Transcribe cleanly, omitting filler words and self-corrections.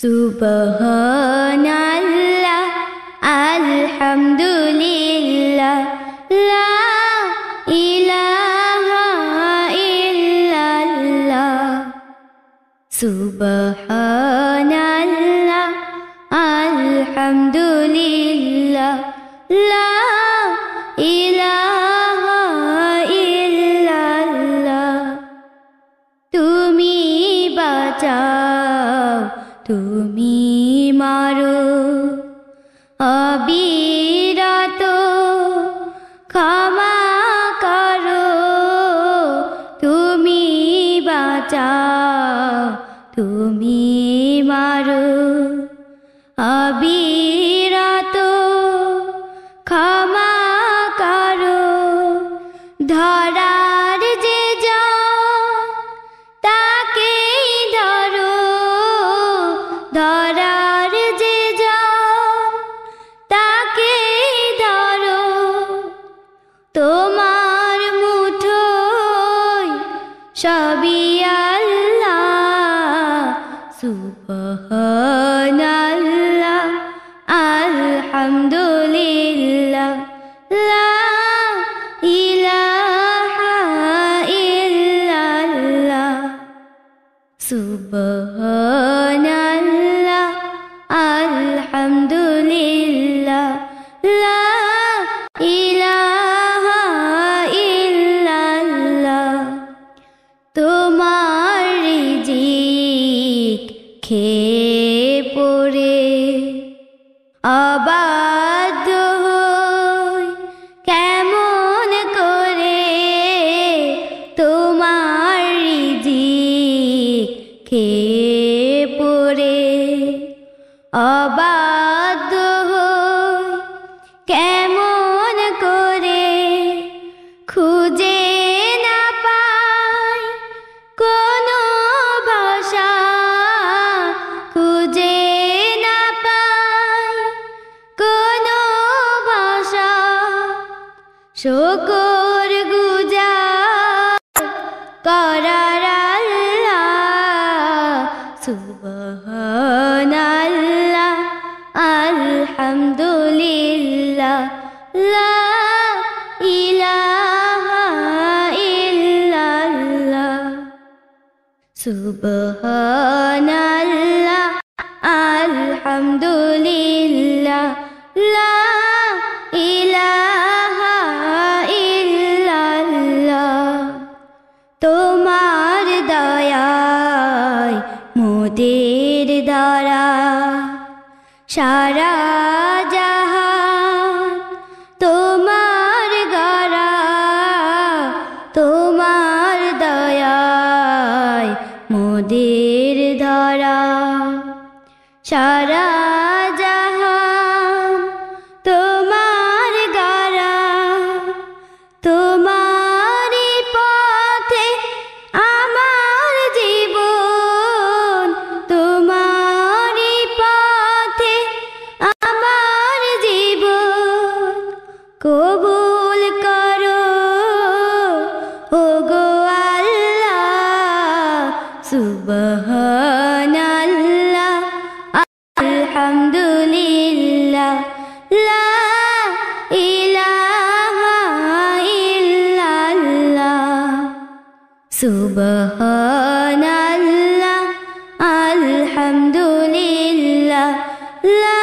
Subhanallah, alhamdulillah, la ilaha illallah. Subhanallah, alhamdulillah, la ilaha illallah. Tumi bachao, tumi maro, abirato ক্ষমা করো। তুমি বাঁচাও, তুমি মারো, অবিরত ক্ষমা করো। ধরার যে জন তাকেই ধরো, ধরার যে জন তাকেই ধরো। তোমার মুঠোয় সবই আল্লাহ। সুবহানাল্লাহ, আলহামদুলিল্লাহ, লা ইলাহা ইল্লাল্লাহ। সুবহানাল্লাহ, আলহামদুলিল্লাহ, লা ইলাহা ইল্লাল্লাহ। তোমার রিজিক খেয়ে পড়ে অবাধ্য হই কেমন করে। তোমার রিজিক খেয়ে পড়ে অবাধ্য হই কেমন করে। খুঁজে না পাই কোনো ভাষা, খুঁজে না পাই কোনো ভাষা। শুকর গুজার করার আল্লাহ। সুবহানাল্লাহ, আলহামদুলিল্লাহ, লা ইলাহা ইল্লাল্লাহ। সুবহানাল্লাহ, আলহামদুলিল্লাহ, লা ইলাহা ইল্লাল্লাহ। তোমার দয়ায় মোদের ধরা সারা জাহান তোমার গড়া। তোমার দয়ায় মোদের ধরা সারা জাহান তোমার গড়া। তোমারই পথে আমার জীবন, তোমারই পথে আমার জীবন। কবুল করো ওগো আল্লাহ। সুবহানাল্লাহ, আলহামদুলিল্লাহ, লা ইলাহা ইল্লাল্লাহ। সুবহানাল্লাহ, আলহামদুলিল্লাহ, লা